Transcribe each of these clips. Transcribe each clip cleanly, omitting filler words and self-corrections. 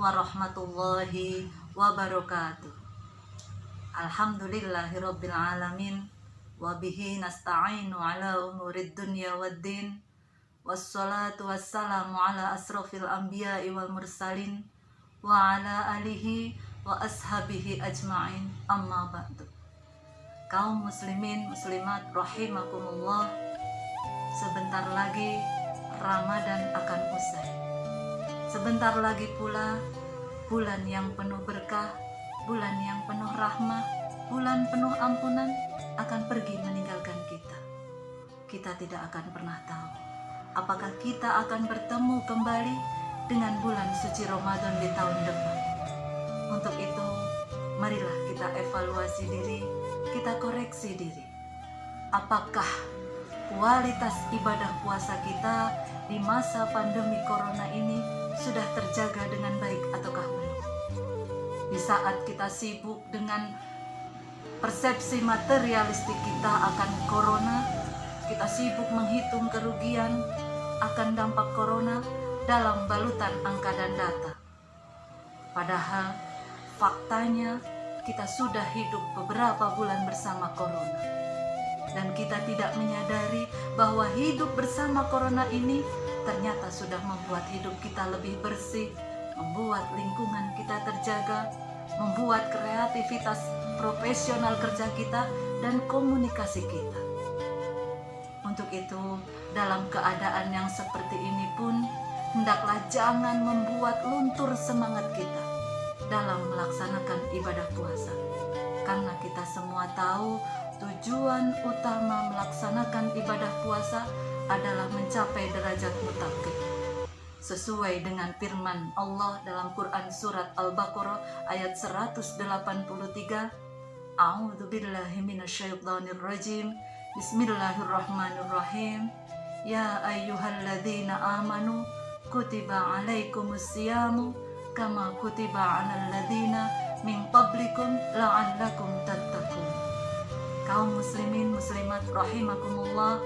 warahmatullahi wabarakatuh. Alhamdulillahirabbil alamin wa bihi nasta'inu ala umurid dunya waddin. Wassalatu wassalamu ala asrofil anbiya'i wal mursalin wa ala alihi wa ashabihi ajma'in, amma ba'du. Kaum muslimin muslimat rahimakumullah, sebentar lagi Ramadan akan usai. Sebentar lagi pula bulan yang penuh berkah, bulan yang penuh rahmah, bulan penuh ampunan akan pergi meninggalkan kita. Kita tidak akan pernah tahu apakah kita akan bertemu kembali dengan bulan suci Ramadan di tahun depan. Untuk itu, marilah kita evaluasi diri, kita koreksi diri. Apakah kualitas ibadah puasa kita di masa pandemi corona ini sudah terjaga dengan baik ataukah belum? Di saat kita sibuk dengan persepsi materialistik kita akan corona, kita sibuk menghitung kerugian akan dampak corona dalam balutan angka dan data. Padahal faktanya kita sudah hidup beberapa bulan bersama corona, dan kita tidak menyadari bahwa hidup bersama corona ini ternyata sudah membuat hidup kita lebih bersih, membuat lingkungan kita terjaga, membuat kreativitas profesional kerja kita dan komunikasi kita. Untuk itu, dalam keadaan yang seperti ini pun, hendaklah jangan membuat luntur semangat kita dalam melaksanakan ibadah puasa. Karena kita semua tahu tujuan utama melaksanakan ibadah puasa adalah mencapai derajat muttaqin. Sesuai dengan firman Allah dalam Quran surat Al-Baqarah ayat 183, A'udzubillahi minasyaitonirrajim. Bismillahirrahmanirrahim. Ya ayyuhalladzina amanu kutiba alaikumusyamu kama kutiba 'alal ladzina min qablikum la'allakum tattaqun. Kaum muslimin muslimat rahimakumullah,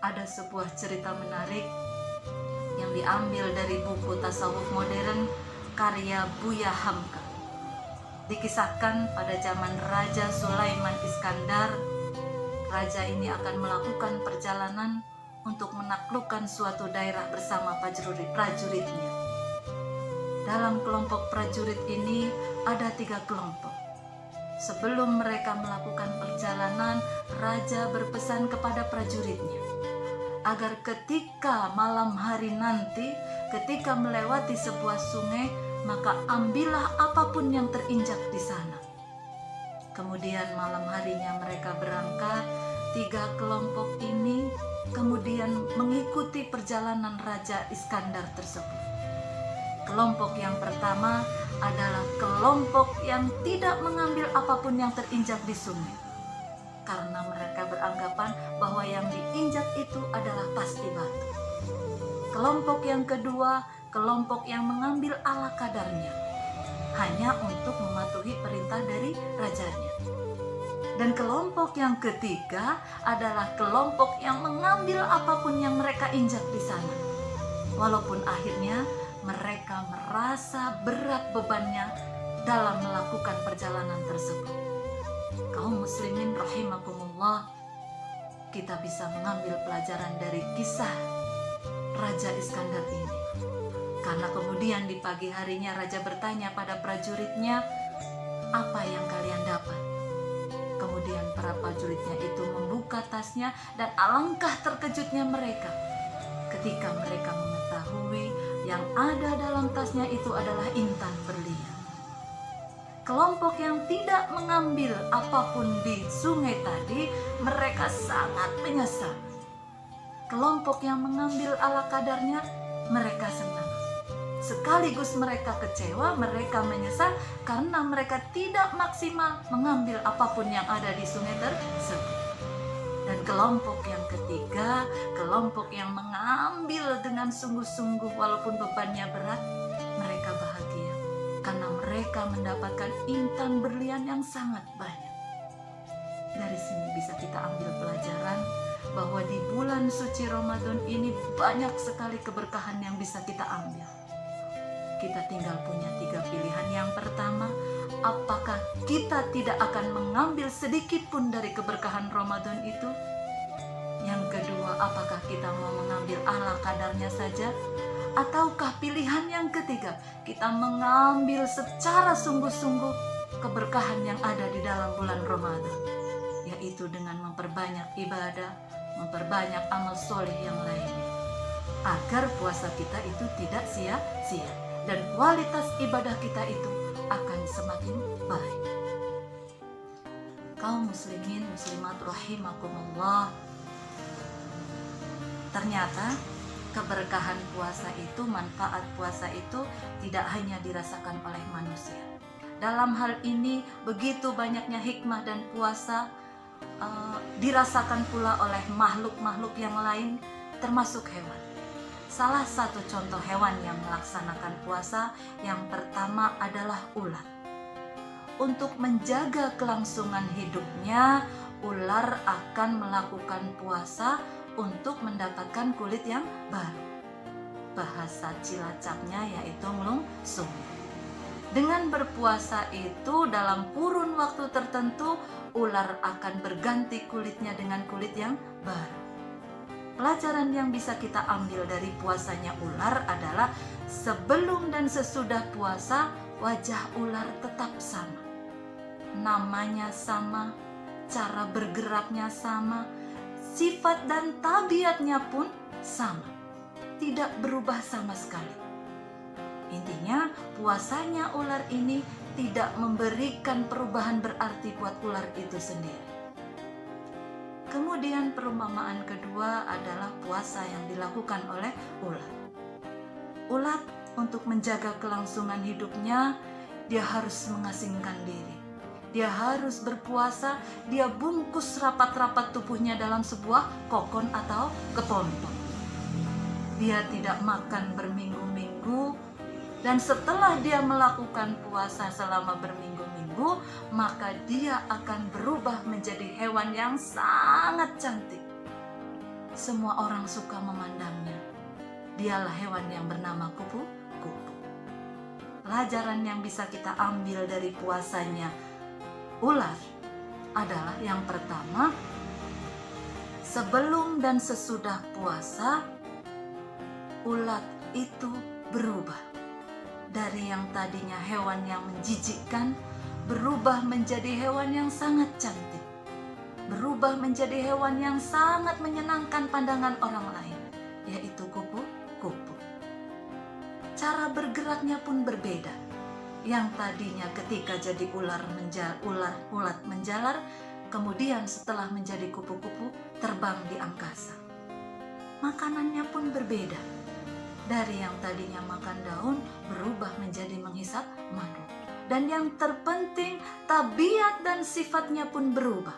ada sebuah cerita menarik yang diambil dari buku tasawuf modern karya Buya Hamka. Dikisahkan pada zaman Raja Sulaiman Iskandar, raja ini akan melakukan perjalanan untuk menaklukkan suatu daerah bersama prajuritnya. Dalam kelompok prajurit ini ada 3 kelompok. Sebelum mereka melakukan perjalanan, raja berpesan kepada prajuritnya agar ketika malam hari nanti, ketika melewati sebuah sungai, maka ambillah apapun yang terinjak di sana. Kemudian malam harinya mereka berangkat, 3 kelompok ini kemudian mengikuti perjalanan Raja Iskandar tersebut. Kelompok yang pertama adalah kelompok yang tidak mengambil apapun yang terinjak di sungai, karena mereka beranggapan bahwa yang diinjak itu adalah pasti batu. Kelompok yang kedua, kelompok yang mengambil ala kadarnya, hanya untuk mematuhi perintah dari rajanya. Dan kelompok yang ketiga adalah kelompok yang mengambil apapun yang mereka injak di sana, walaupun akhirnya mereka merasa berat bebannya dalam melakukan perjalanan tersebut. Kaum muslimin rahimakumullah, kita bisa mengambil pelajaran dari kisah Raja Iskandar ini. Karena kemudian di pagi harinya raja bertanya pada prajuritnya, apa yang kalian dapat? Kemudian para prajuritnya itu membuka tasnya, dan alangkah terkejutnya mereka ketika mereka mengetahui yang ada dalam tasnya itu adalah intan berlian. Kelompok yang tidak mengambil apapun di sungai tadi, mereka sangat menyesal. Kelompok yang mengambil ala kadarnya, mereka senang. Sekaligus mereka kecewa, mereka menyesal karena mereka tidak maksimal mengambil apapun yang ada di sungai tersebut. Dan kelompok yang ketiga, kelompok yang mengambil dengan sungguh-sungguh walaupun bebannya berat, mereka bahagia karena mereka mendapatkan intan berlian yang sangat banyak. Dari sini bisa kita ambil pelajaran bahwa di bulan suci Ramadan ini banyak sekali keberkahan yang bisa kita ambil. kita tinggal punya 3 pilihan. Yang pertama, apakah kita tidak akan mengambil sedikit pun dari keberkahan Ramadan itu? Yang kedua, apakah kita mau mengambil ala kadarnya saja? Ataukah pilihan yang ketiga, kita mengambil secara sungguh-sungguh keberkahan yang ada di dalam bulan Ramadan, yaitu dengan memperbanyak ibadah, memperbanyak amal soleh yang lainnya, agar puasa kita itu tidak sia-sia dan kualitas ibadah kita itu akan semakin baik. Kaum muslimin muslimat rahimakumullah, ternyata keberkahan puasa itu, manfaat puasa itu tidak hanya dirasakan oleh manusia. Dalam hal ini begitu banyaknya hikmah dan puasa dirasakan pula oleh makhluk-makhluk yang lain, termasuk hewan. Salah satu contoh hewan yang melaksanakan puasa yang pertama adalah ular. Untuk menjaga kelangsungan hidupnya, ular akan melakukan puasa untuk mendapatkan kulit yang baru. Bahasa Cilacapnya yaitu nglungsung. Dengan berpuasa itu dalam kurun waktu tertentu, ular akan berganti kulitnya dengan kulit yang baru. Pelajaran yang bisa kita ambil dari puasanya ular adalah sebelum dan sesudah puasa, wajah ular tetap sama. Namanya sama, cara bergeraknya sama, sifat dan tabiatnya pun sama, tidak berubah sama sekali. Intinya, puasanya ular ini tidak memberikan perubahan berarti buat ular itu sendiri. Kemudian perumpamaan kedua adalah puasa yang dilakukan oleh ular. Ular untuk menjaga kelangsungan hidupnya, dia harus mengasingkan diri. Dia harus berpuasa, dia bungkus rapat-rapat tubuhnya dalam sebuah kokon atau kepompong. Dia tidak makan berminggu-minggu, dan setelah dia melakukan puasa selama berminggu-minggu, maka dia akan berubah menjadi hewan yang sangat cantik. Semua orang suka memandangnya. Dialah hewan yang bernama kupu-kupu. Pelajaran yang bisa kita ambil dari puasanya ular adalah yang pertama, sebelum dan sesudah puasa, ular itu berubah. Dari yang tadinya hewan yang menjijikkan, berubah menjadi hewan yang sangat cantik. Berubah menjadi hewan yang sangat menyenangkan pandangan orang lain, yaitu kupu-kupu. Cara bergeraknya pun berbeda. Yang tadinya ketika jadi ulat menjalar, kemudian setelah menjadi kupu-kupu terbang di angkasa. Makanannya pun berbeda. Dari yang tadinya makan daun berubah menjadi menghisap madu. Dan yang terpenting, tabiat dan sifatnya pun berubah.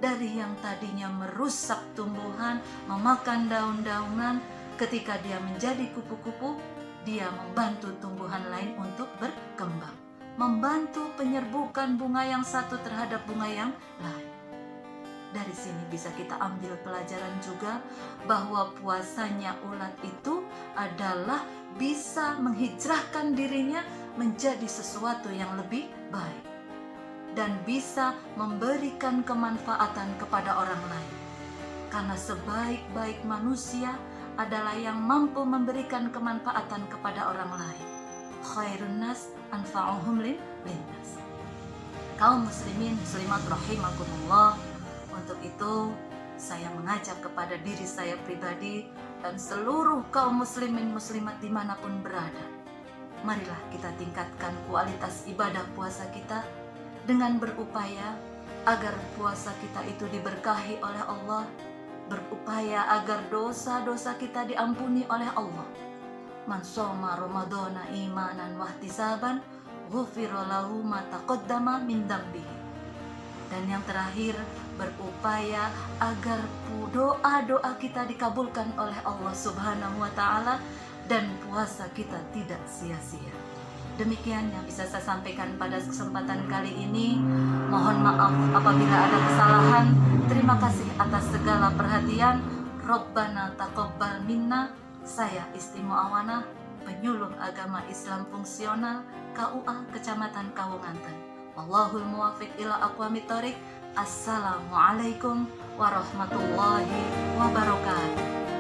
Dari yang tadinya merusak tumbuhan, memakan daun-daunan, ketika dia menjadi kupu-kupu, dia membantu tumbuhan lain untuk berkembang, membantu penyerbukan bunga yang satu terhadap bunga yang lain. Dari sini bisa kita ambil pelajaran juga bahwa puasanya ulat itu adalah bisa menghijrahkan dirinya menjadi sesuatu yang lebih baik dan bisa memberikan kemanfaatan kepada orang lain. Karena sebaik-baik manusia adalah yang mampu memberikan kemanfaatan kepada orang lain. Khairun nas anfa'uhum linnas. Kaum muslimin muslimat rahimakumullah, untuk itu saya mengajak kepada diri saya pribadi dan seluruh kaum muslimin muslimat dimanapun berada. Marilah kita tingkatkan kualitas ibadah puasa kita dengan berupaya agar puasa kita itu diberkahi oleh Allah, berupaya agar dosa-dosa kita diampuni oleh Allah. Man shoma ramadhana imanan wahtisaban ghufira lahu ma taqaddama min dambihi. Dan yang terakhir, berupaya agar doa-doa kita dikabulkan oleh Allah Subhanahu wa taala dan puasa kita tidak sia-sia. Demikian yang bisa saya sampaikan pada kesempatan kali ini. Mohon maaf apabila ada kesalahan. Terima kasih atas segala perhatian. Rabbana taqabbal minna. Saya Isti Muawana. Penyuluh Agama Islam Fungsional KUA Kecamatan Kawunganten. Wallahul muwafiq ila aqwamit thoriq. Assalamualaikum warahmatullahi wabarakatuh.